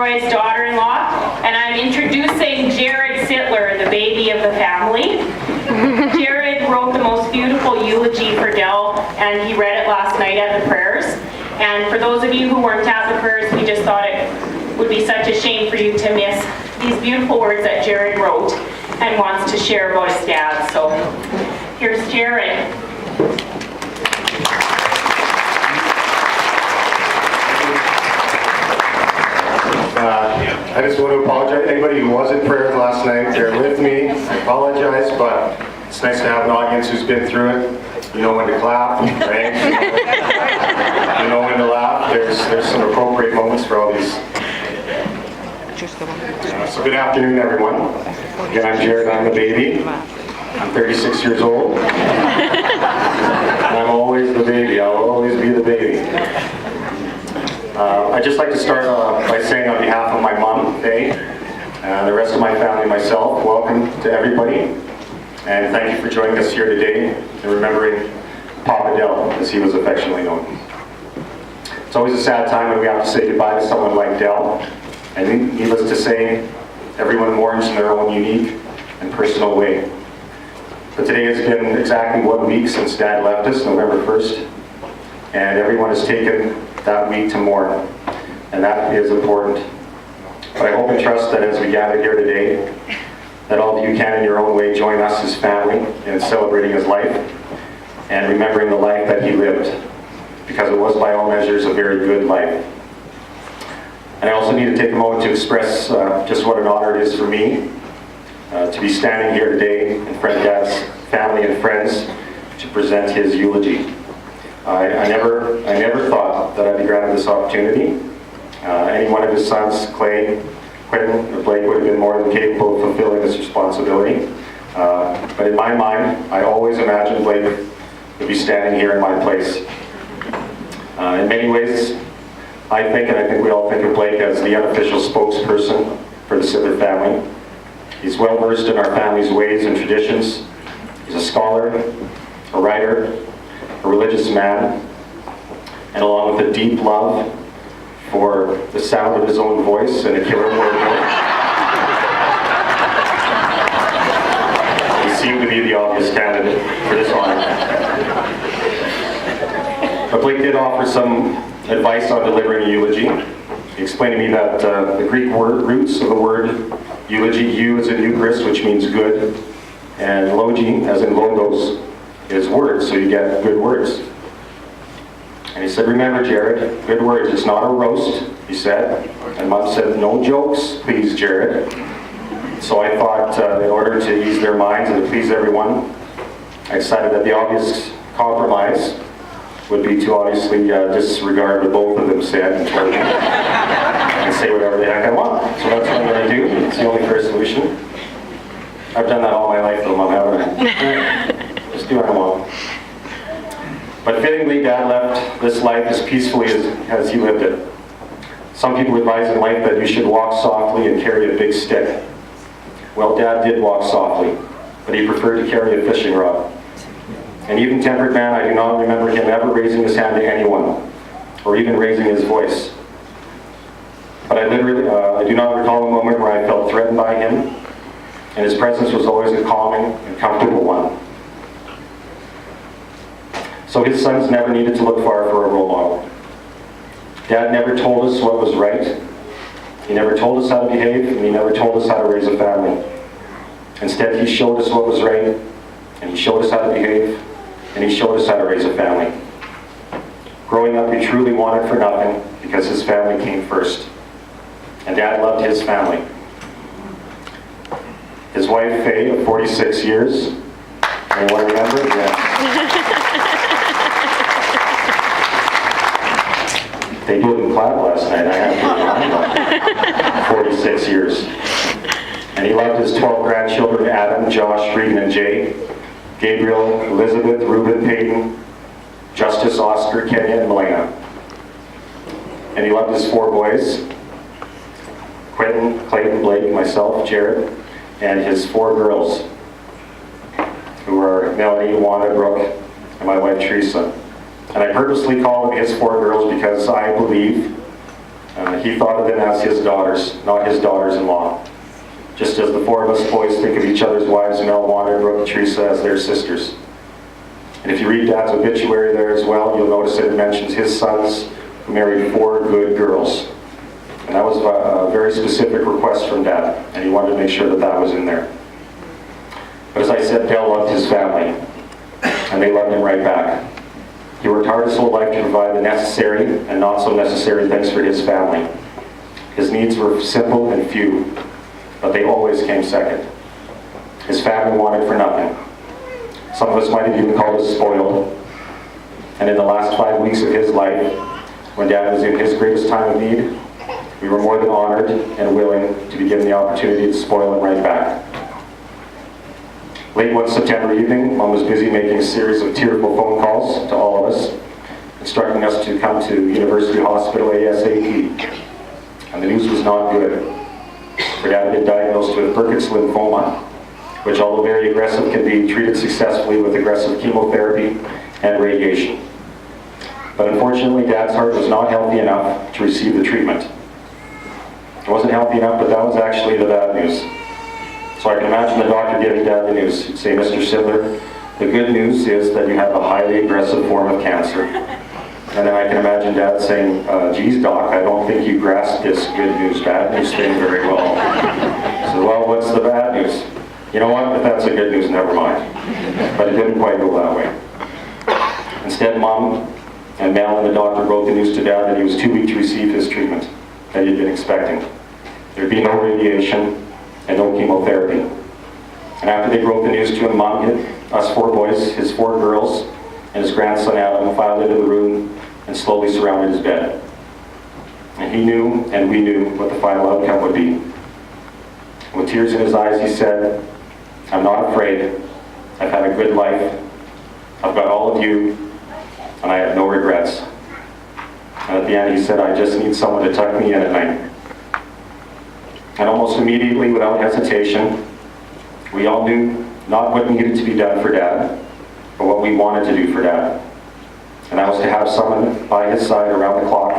Delroy's daughter-in-law, and I'm introducing Jared Sittler, the baby of the family. Jared wrote the most beautiful eulogy for Del, and he read it last night at the prayers. And for those of you who weren't at the prayers, we just thought it would be such a shame for you to miss these beautiful words that Jared wrote and wants to share about his dad. So here's Jared. I just want to apologize. Anybody who was at prayers last night, they're with me. I apologize, but it's nice to have an audience who's been through it. You know when to clap, right? You know when to laugh. There's some appropriate moments for all these. So good afternoon, everyone. Again, I'm Jared. I'm the baby. I'm 36 years old. And I'm always the baby. I'll always be the baby. I'd just like to start by saying on behalf of my mom, Faye, the rest of my family, myself, welcome to everybody. And thank you for joining us here today and remembering Papa Del, as he was affectionately known. It's always a sad time when we have to say goodbye to someone like Del. And needless to say, everyone mourns in their own unique and personal way. But today has been exactly 1 week since Dad left us, November 1st. And everyone has taken that week to mourn, and that is important. But I hope and trust that as we gather here today, that all of you can in your own way join us as family in celebrating his life and remembering the life that he lived, because it was by all measures a very good life. And I also need to take a moment to express just what an honor it is for me to be standing here today in front of Dad's family and friends to present his eulogy. I never thought that I'd be granted this opportunity. Any one of his sons, Clay, Quentin, or Blake, would have been more than capable of fulfilling this responsibility. But in my mind, I always imagined Blake would be standing here in my place. In many ways, I think we all think of Blake as the unofficial spokesperson for the Sittler family. He's well versed in our family's ways and traditions. He's a scholar, a writer, a religious man, and along with a deep love for the sound of his own voice and a killer word, he seemed to be the obvious candidate for this honor. But Blake did offer some advice on delivering a eulogy. He explained to me that the Greek roots of the word eulogy, eu as in Eucharist, which means good, and logi as in logos, is words, so you get good words. And he said, remember, Jared, good words. It's not a roast, he said. And Mom said, no jokes, please, Jared. So I thought, in order to ease their minds and to please everyone, I decided that the obvious compromise would be to obviously disregard what both of them said and told me and say whatever the heck I want. So that's what I'm going to do. It's the only fair solution. I've done that all my life, though, Mom, haven't I? Just do what I want. But fittingly, Dad left this life as peacefully as he lived it. Some people advise in life that you should walk softly and carry a big stick. Well, Dad did walk softly, but he preferred to carry a fishing rod. An even-tempered man, I do not remember him ever raising his hand to anyone, or even raising his voice. But I do not recall a moment where I felt threatened by him, and his presence was always a calming and comfortable one. So his sons never needed to look far for a role model. Dad never told us what was right. He never told us how to behave, and he never told us how to raise a family. Instead, he showed us what was right, and he showed us how to behave, and he showed us how to raise a family. Growing up, he truly wanted for nothing because his family came first. And Dad loved his family. His wife, Faye, of 46 years. Anyone remember? Yeah. They didn't clap last night, I have to remind them. 46 years. And he loved his 12 grandchildren, Adam, Josh, Regan, and Jay, Gabriel, Elizabeth, Reuben, Peyton, Justice, Oscar, Kenya, and Melena. And he loved his 4 boys, Quentin, Clayton, Blake, myself, Jared, and his 4 girls, who are Melanie, Wanda, Brooke, and my wife, Teresa. And I purposely call them his 4 girls because I believe He thought of them as his daughters, not his daughters-in-law. Just as the four of us boys think of each other's wives, Mel, Wanda, Brooke, and Teresa, as their sisters. And if you read Dad's obituary there as well, you'll notice that it mentions his sons who married 4 good girls. And that was a very specific request from Dad, and he wanted to make sure that that was in there. But as I said, Del loved his family, and they loved him right back. He worked hard his whole life to provide the necessary and not so necessary things for his family. His needs were simple and few, but they always came second. His family wanted for nothing. Some of us might have even called us spoiled. And in the last 5 weeks of his life, when Dad was in his greatest time of need, we were more than honored and willing to be given the opportunity to spoil him right back. Late one September evening, Mom was busy making a series of tearful phone calls to all of us, instructing us to come to University Hospital ASAP. And the news was not good. Her dad had been diagnosed with Burkitt's lymphoma, which, although very aggressive, can be treated successfully with aggressive chemotherapy and radiation. But unfortunately, Dad's heart was not healthy enough to receive the treatment. It wasn't healthy enough, but that was actually the bad news. So I can imagine the doctor giving Dad the news. He'd say, "Mr. Sittler, the good news is that you have a highly aggressive form of cancer." And then I can imagine Dad saying, "Geez, Doc, I don't think you grasped this good news. Bad news thing very well." So, well, what's the bad news? You know what? If that's the good news, never mind. But it didn't quite go that way. Instead, Mom and Mel and the doctor broke the news to Dad that he was too weak to receive his treatment that he had been expecting. There'd be no radiation and no chemotherapy. And after they broke the news to him, Mom, us 4 boys, his 4 girls, and his grandson Adam filed into the room and slowly surrounded his bed. And he knew, and we knew, what the final outcome would be. With tears in his eyes, he said, "I'm not afraid. I've had a good life. I've got all of you, and I have no regrets." And at the end, he said, "I just need someone to tuck me in at night." And almost immediately, without hesitation, we all knew not what needed to be done for Dad, but what we wanted to do for Dad. And that was to have someone by his side around the clock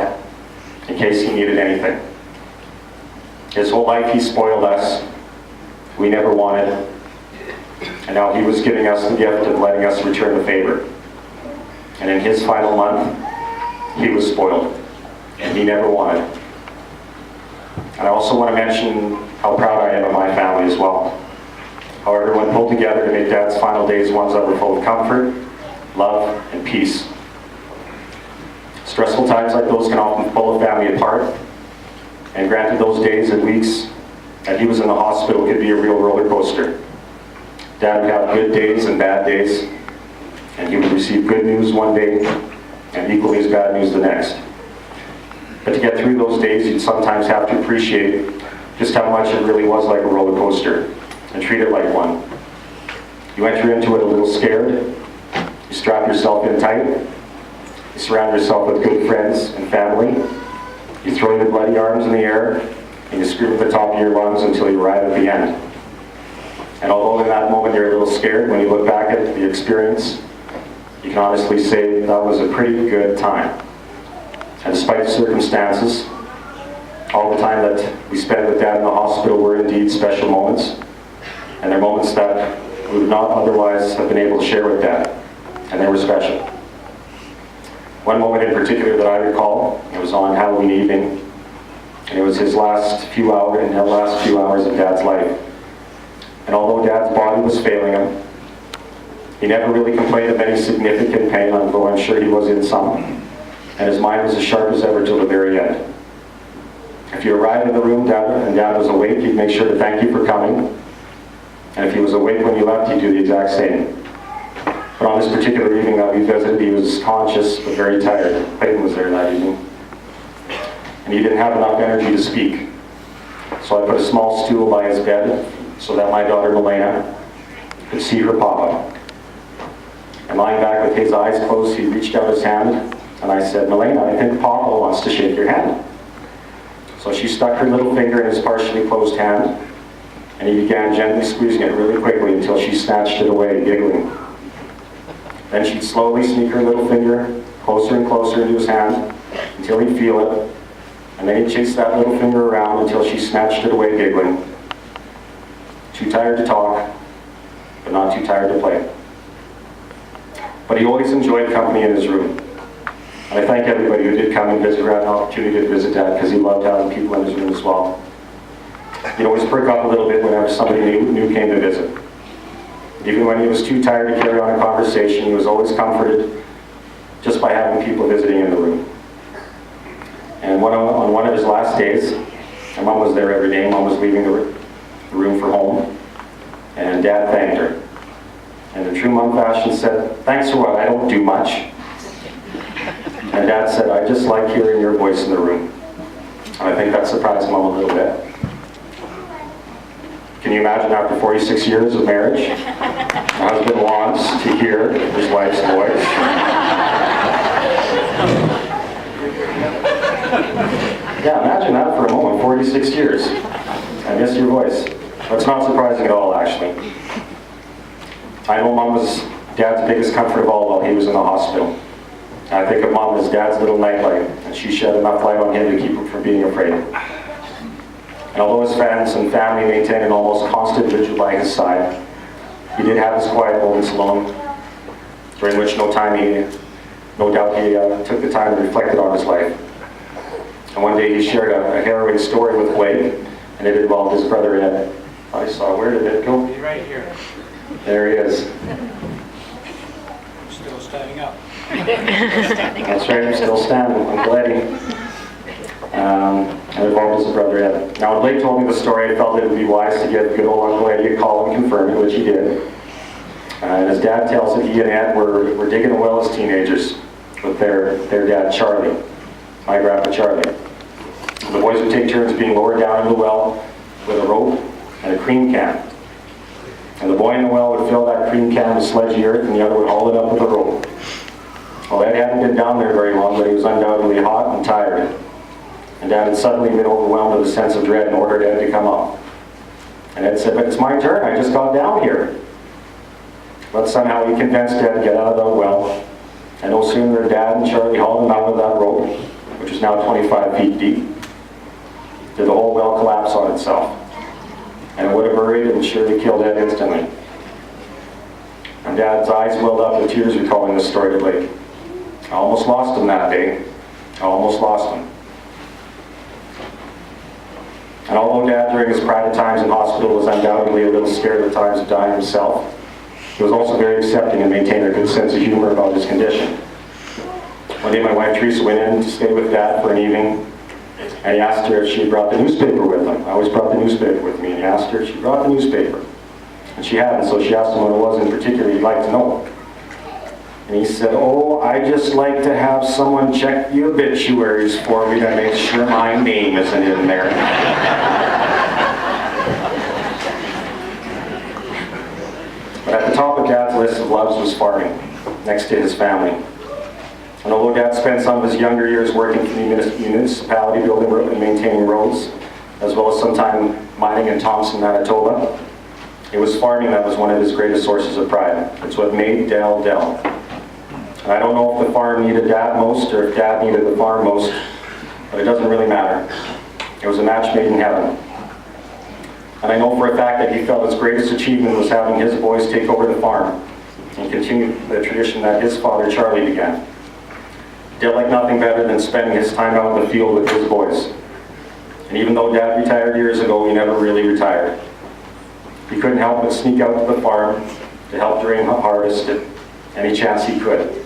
in case he needed anything. His whole life he spoiled us. We never wanted. And now he was giving us the gift of letting us return the favor. And in his final month, he was spoiled. And he never wanted. And I also want to mention how proud I am of my family as well. How everyone pulled together to make Dad's final days ones that were full of comfort, love, and peace. Stressful times like those can often pull a family apart. And granted, those days and weeks that he was in the hospital could be a real roller coaster. Dad would have good days and bad days. And he would receive good news one day and equally as bad news the next. But to get through those days, you'd sometimes have to appreciate just how much it really was like a roller coaster and treat it like one. You enter into it a little scared. You strap yourself in tight. You surround yourself with good friends and family. You throw your bloody arms in the air and you scream at the top of your lungs until you arrive at the end. And although in that moment you're a little scared, when you look back at the experience, you can honestly say that was a pretty good time. And despite the circumstances, all the time that we spent with Dad in the hospital were indeed special moments. And they're moments that we would not otherwise have been able to share with Dad. And they were special. One moment in particular that I recall, it was on Halloween evening. And it was his last few hours of Dad's life. And although Dad's body was failing him, he never really complained of any significant pain, although I'm sure he was in some. And his mind was as sharp as ever till the very end. If you arrived in the room and Dad was awake, he'd make sure to thank you for coming. And if he was awake when you left, he'd do the exact same. But on this particular evening that we visited, he was conscious but very tired. Clayton was there that evening. And he didn't have enough energy to speak. So I put a small stool by his bed so that my daughter Milena could see her papa. And lying back with his eyes closed, he reached out his hand. And I said, "Milena, I think Papa wants to shake your hand." So she stuck her little finger in his partially closed hand, and he began gently squeezing it really quickly until she snatched it away, giggling. Then she'd slowly sneak her little finger closer and closer into his hand until he'd feel it, And then he'd chase that little finger around until she snatched it away giggling. Too tired to talk, but not too tired to play. But he always enjoyed company in his room. And I thank everybody who did come and visit, who had an opportunity to visit Dad, because he loved having people in his room as well. He'd always perk up a little bit whenever somebody new came to visit. Even when he was too tired to carry on a conversation, he was always comforted just by having people visiting in the room. And on one of his last days, my mom was there every day. Mom was leaving the room for home, and Dad thanked her. And in true mom fashion said, "Thanks for what? I don't do much." And Dad said, "I just like hearing your voice in the room." And I think that surprised Mom a little bit. Can you imagine after 46 years of marriage, a husband wants to hear his wife's voice? Yeah, imagine that for a moment, 46 years. I miss your voice. That's not surprising at all, actually. I know Mom was Dad's biggest comfort of all while he was in the hospital. I think of Mom as Dad's little nightlight, and she shed enough light on him to keep him from being afraid. And although his friends and family maintained an almost constant vigil by his side, he did have his quiet moments alone, during which no doubt he took the time and reflected on his life. And one day he shared a harrowing story with Wade, and it involved his brother Ed. I saw, where did it go? He's right here. There he is. Still standing up. That's right, I'm still standing. I'm glad he. And involved his brother Ed. Now when Blake told me the story, I felt it would be wise to give good old Uncle Eddie a call and confirm it, which he did. And as Dad tells it, he and Ed were digging a well as teenagers with their dad Charlie, my grandpa Charlie. The boys would take turns being lowered down in the well with a rope and a cream can. And the boy in the well would fill that cream can with sludgy earth, and the other would haul it up with a rope. Well, Ed hadn't been down there very long, but he was undoubtedly hot and tired. And Dad had suddenly been overwhelmed with a sense of dread and ordered Ed to come up. And Ed said, "But it's my turn, I just got down here." But somehow he convinced Ed to get out of the well. And no sooner did Dad and Charlie hauled him out of that rope, which was now 25 feet deep, did the whole well collapse on itself. And it would have buried and surely killed Ed instantly. And Dad's eyes welled up with tears recalling this story to Blake. I almost lost him that day. I almost lost him. And although Dad, during his private times in hospital, was undoubtedly a little scared at times of dying himself, he was also very accepting and maintained a good sense of humor about his condition. One day my wife Teresa went in to stay with Dad for an evening, and he asked her if she had brought the newspaper with him. I always brought the newspaper with me, and he asked her if she brought the newspaper. And she hadn't, so she asked him what it was in particular he'd like to know. And he said, "Oh, I just like to have someone check the obituaries for me to make sure my name isn't in there." But at the top of Dad's list of loves was farming, next to his family. And although Dad spent some of his younger years working for the municipality, building and maintaining roads, as well as some time mining in Thompson, Manitoba, it was farming that was one of his greatest sources of pride. It's what made Del Del. And I don't know if the farm needed Dad most or if Dad needed the farm most, but it doesn't really matter. It was a match made in heaven. And I know for a fact that he felt his greatest achievement was having his boys take over the farm and continue the tradition that his father Charlie began. Dad liked nothing better than spending his time out in the field with his boys. And even though Dad retired years ago, he never really retired. He couldn't help but sneak out to the farm to help during harvest at any chance he could.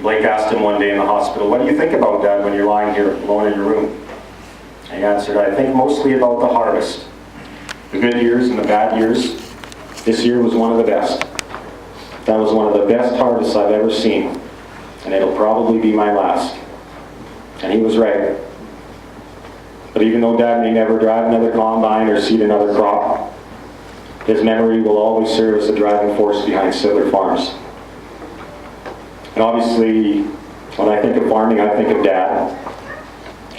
Blake asked him one day in the hospital, "What do you think about, Dad, when you're lying here alone in your room?" And he answered, "I think mostly about the harvest. The good years and the bad years. This year was one of the best. That was one of the best harvests I've ever seen. And it'll probably be my last." And he was right. But even though Dad may never drive another combine or seed another crop, his memory will always serve as the driving force behind Sittler Farms. And obviously, when I think of farming, I think of Dad.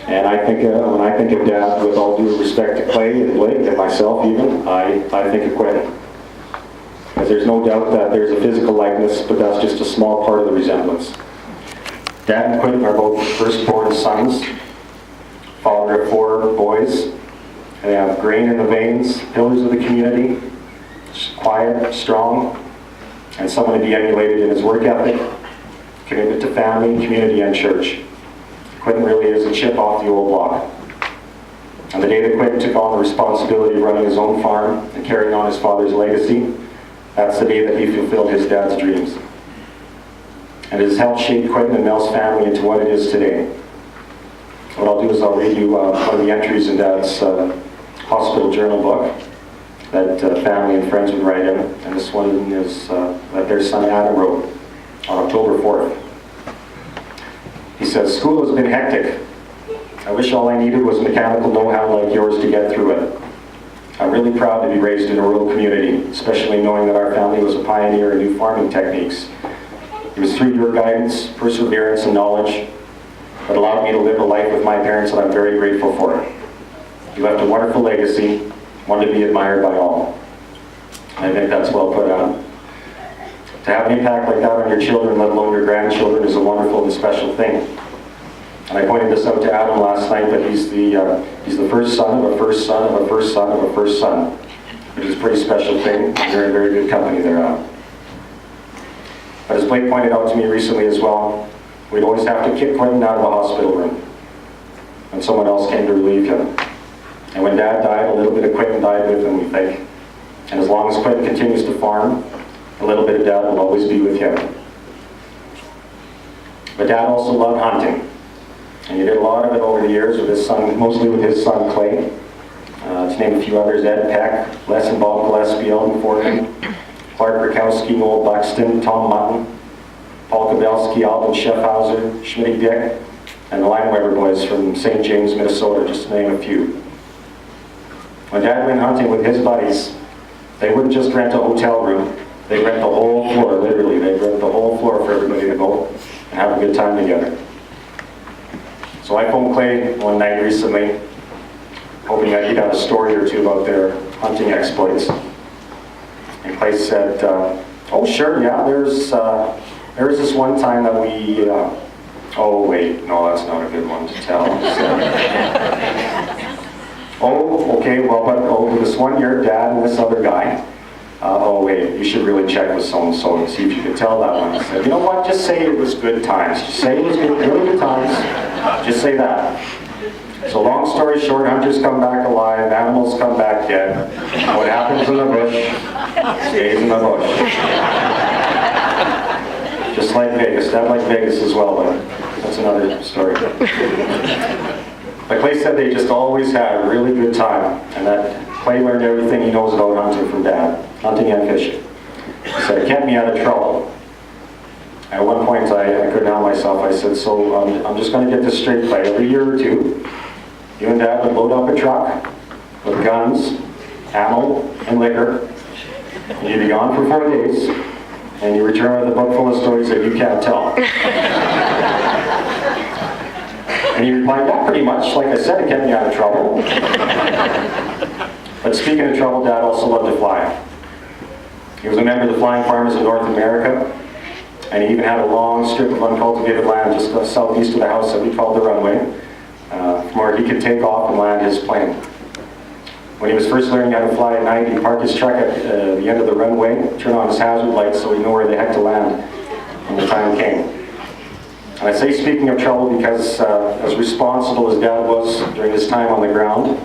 And I think when I think of Dad, with all due respect to Clay and Blake and myself even, I think of Quinn. Because there's no doubt that there's a physical likeness, but that's just a small part of the resemblance. Dad and Quentin are both firstborn sons, father of 4 boys. They have grain in the veins, pillars of the community, quiet, strong, and someone to be emulated in his work ethic, commitment to family, community, and church. Quentin really is a chip off the old block. On the day that Quentin took on the responsibility of running his own farm and carrying on his father's legacy, that's the day that he fulfilled his dad's dreams. And it has helped shape Quentin and Mel's family into what it is today. What I'll do is I'll read you one of the entries in Dad's hospital journal book that family and friends would write in, and this one is that their son Adam wrote on October 4th. He says, "School has been hectic. I wish all I needed was mechanical know-how like yours to get through it. I'm really proud to be raised in a rural community, especially knowing that our family was a pioneer in new farming techniques. It was through your guidance, perseverance, and knowledge that allowed me to live a life with my parents that I'm very grateful for. You left a wonderful legacy, one to be admired by all." And I think that's well put on. To have an impact like that on your children, let alone your grandchildren, is a wonderful and special thing. And I pointed this out to Adam last night, that he's the first son of a first son of a first son of a first son, which is a pretty special thing. You're in very good company there, Adam. But as Blake pointed out to me recently as well, we'd always have to kick Quentin out of the hospital room when someone else came to relieve him. And when Dad died, a little bit of Quentin died with him, we think. And as long as Quentin continues to farm, a little bit of Dad will always be with him. But Dad also loved hunting. And he did a lot of it over the years with his son, mostly with his son Clay. To name a few others: Ed Peck, Les and Bob Gillespie, Elton Fortman, Clark Rakowski, Noel Buxton, Tom Mutton, Paul Kabelski, Alvin Schaffhauser, Schmitty Dick, and the Lineweber boys from St. James, Minnesota, just to name a few. When Dad went hunting with his buddies, they wouldn't just rent a hotel room. They'd rent the whole floor, literally. They'd rent the whole floor for everybody to go and have a good time together. So I phoned Clay one night recently, hoping that he'd have a story or two about their hunting exploits. And Clay said, "Oh sure, yeah, there was this one time that we, oh wait, no, that's not a good one to tell." "Oh, okay, well, but this one year, Dad and this other guy, oh wait, you should really check with so-and-so and see if you could tell that one." I said, "You know what, just say it was good times. Just say it was really good times. Just say that." So long story short, hunters come back alive, animals come back dead. What happens in the bush stays in the bush. Just like Vegas. Dad liked Vegas as well, but that's another story. But Clay said they just always had a really good time, and that Clay learned everything he knows about hunting from Dad, hunting and fishing. He said, "It kept me out of trouble." At one point, I couldn't help myself. I said, "So I'm just going to get this straight, Clay. Every year or two, you and Dad would load up a truck with guns, ammo, and liquor, and you'd be gone for 4 days, and you return with a book full of stories that you can't tell." And he replied, "Yeah, pretty much. Like I said, it kept me out of trouble." But speaking of trouble, Dad also loved to fly. He was a member of the Flying Farmers of North America, and he even had a long strip of uncultivated land just southeast of the house that we called the runway, from where he could take off and land his plane. When he was first learning how to fly at night, he'd park his truck at the end of the runway, turn on his hazard lights so he'd know where the heck to land when the time came. And I say speaking of trouble because as responsible as Dad was during his time on the ground,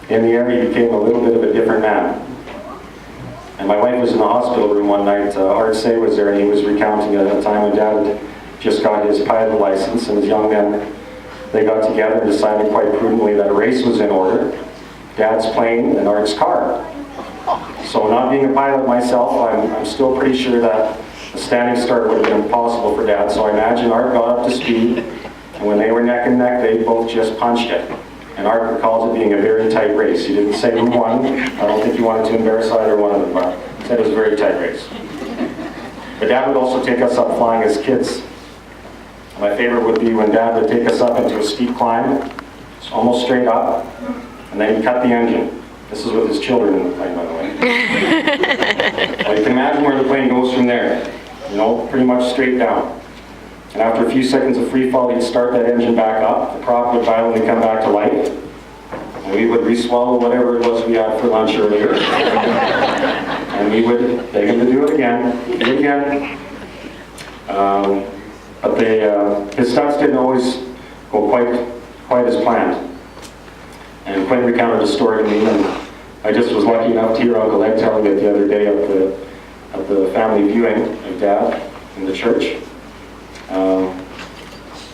in the air he became a little bit of a different man. And my wife was in the hospital room one night. Art Say was there, and he was recounting at a time when Dad had just got his pilot license, and his young men, they got together and decided quite prudently that a race was in order: Dad's plane and Art's car. So not being a pilot myself, I'm still pretty sure that a standing start would have been impossible for Dad, so I imagine Art got up to speed, and when they were neck and neck, they both just punched it. And Art recalls it being a very tight race. He didn't say who won. I don't think he wanted to embarrass either one of them, but he said it was a very tight race. But Dad would also take us up flying as kids. My favorite would be when Dad would take us up into a steep climb, almost straight up, and then he'd cut the engine. This is with his children in the plane, by the way. Well, you can imagine where the plane goes from there. You know, pretty much straight down. And after a few seconds of free fall, he'd start that engine back up. The prop would violently come back to life. And we would re-swallow whatever it was we had for lunch earlier. And we would beg him to do it again. Do it again. But his stunts didn't always go quite as planned. And Quinn recounted a story to me, and I just was lucky enough to hear Uncle Ed telling it the other day at the family viewing of Dad in the church.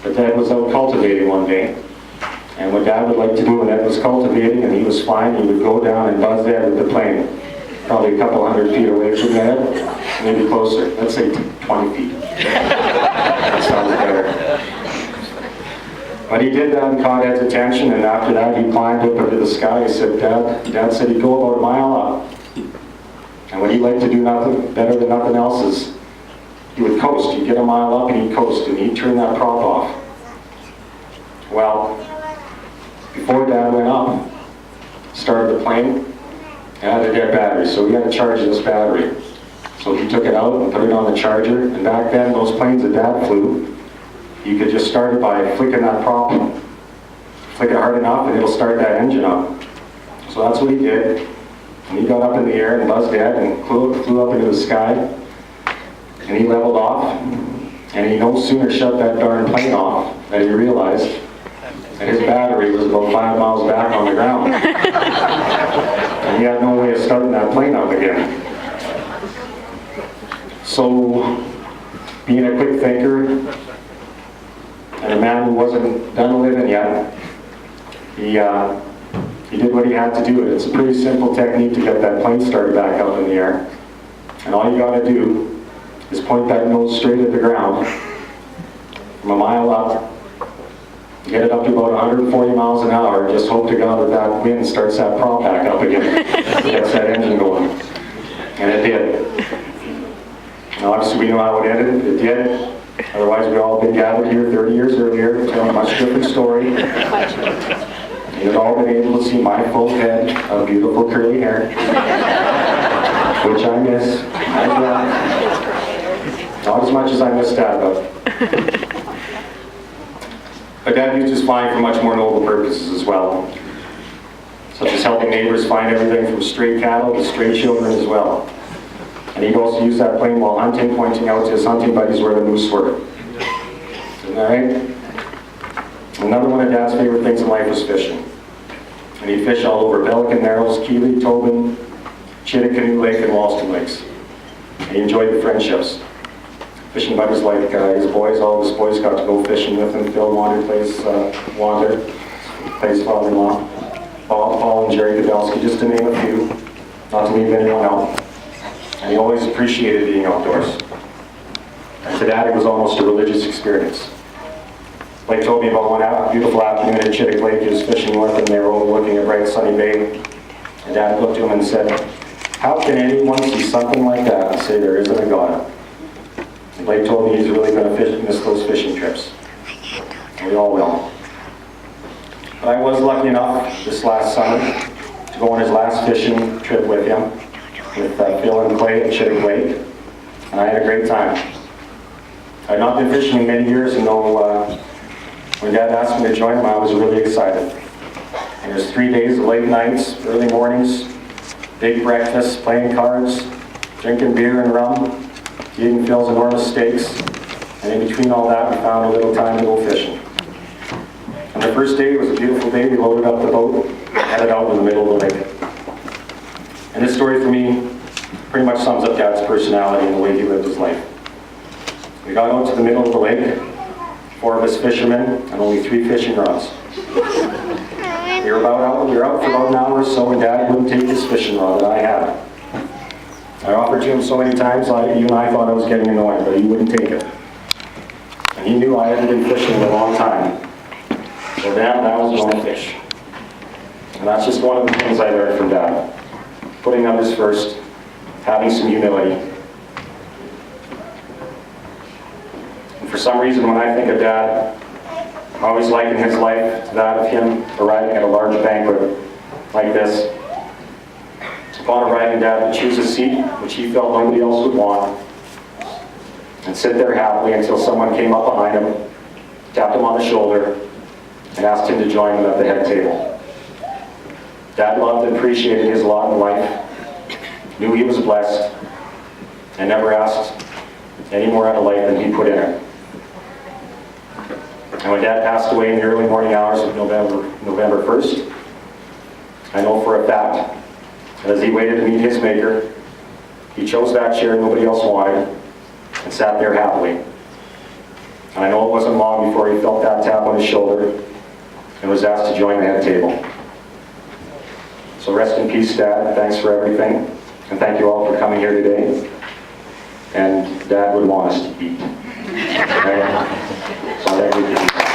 But Dad was out cultivating one day, and what Dad would like to do when Ed was cultivating and he was flying, he would go down and buzz Ed with the plane, probably a couple hundred feet away from Ed, maybe closer, let's say 20 feet. That sounds better. But he did that and caught Ed's attention, and after that he climbed up into the sky. He said, Dad said he'd go about a mile up. And what he liked to do nothing better than nothing else is he would coast. He'd get a mile up and he'd coast, and he'd turn that prop off. Well, before Dad went up, started the plane, it had a dead battery, so he had to charge this battery. So he took it out and put it on the charger, and back then, those planes that Dad flew, you could just start it by flicking that prop, flick it hard enough, and it'll start that engine up. So that's what he did. And he got up in the air and buzzed Dad and flew up into the sky, and he leveled off, and he no sooner shut that darn plane off than he realized that his battery was about 5 miles back on the ground. And he had no way of starting that plane up again. So, being a quick thinker, and a man who wasn't done living yet, he did what he had to do. It's a pretty simple technique to get that plane started back up in the air. And all you gotta do is point that nose straight at the ground from a mile up, get it up to about 140 miles an hour, and just hope to God that that wind starts that prop back up again, gets that engine going. And it did. Now obviously we know how it ended. It did. Otherwise we all been gathered here 30 years earlier, telling a much different story. And you'd all been able to see my full head of beautiful curly hair, which I miss. Not as much as I miss Dad, but Dad used his flying for much more noble purposes as well, such as helping neighbors find everything from stray cattle to stray children as well. And he'd also use that plane while hunting, pointing out to his hunting buddies where the moose were. Isn't that right? Another one of Dad's favorite things in life was fishing. And he'd fish all over Pelican Narrows, Keeley, Tobin, Chittacanoe Lake, and Walston Lakes. And he enjoyed the friendships. Fishing buddies like his boys, all of his boys got to go fishing with him. Phil Wander plays father-in-law. Paul and Jerry Kowalski, just to name a few, not to leave anyone out. And he always appreciated being outdoors. And to Dad, it was almost a religious experience. Blake told me about one beautiful afternoon at Chittick Lake. He was fishing north, and they were overlooking a bright sunny bay. And Dad looked to him and said, "How can anyone see something like that and say there isn't a God?" And Blake told me he's really going to miss those fishing trips. And we all will. But I was lucky enough this last summer to go on his last fishing trip with him, with Phil and Clay at Chittick Lake, and I had a great time. I'd not been fishing in many years, and when Dad asked me to join him, I was really excited. And there's 3 days of late nights, early mornings, big breakfasts, playing cards, drinking beer and rum, eating Phil's enormous steaks, and in between all that, we found a little time to go fishing. And the first day, it was a beautiful day. We loaded up the boat, headed out in the middle of the lake. And this story for me pretty much sums up Dad's personality and the way he lived his life. We got out to the middle of the lake, 4 of us fishermen, and only 3 fishing rods. We were out for about an hour or so, and Dad wouldn't take this fishing rod that I had. I offered to him so many times, you and I thought I was getting annoyed, but he wouldn't take it. And he knew I hadn't been fishing in a long time. So Dad, I was going to fish. And that's just one of the things I learned from Dad. Putting others first, having some humility. And for some reason, when I think of Dad, I always liken his life to that of him arriving at a large banquet like this. Upon arriving, Dad would choose a seat which he felt nobody else would want. and sit there happily until someone came up behind him, tapped him on the shoulder, and asked him to join them at the head table. Dad loved and appreciated his lot in life, knew he was blessed, and never asked any more out of life than he put in it. And when Dad passed away in the early morning hours of November 1st, I know for a fact that as he waited to meet his Maker, he chose that chair nobody else wanted and sat there happily. And I know it wasn't long before he felt that tap on his shoulder and was asked to join the head table. So rest in peace, Dad. Thanks for everything. And thank you all for coming here today. And Dad would want us to eat. Okay? So I think we can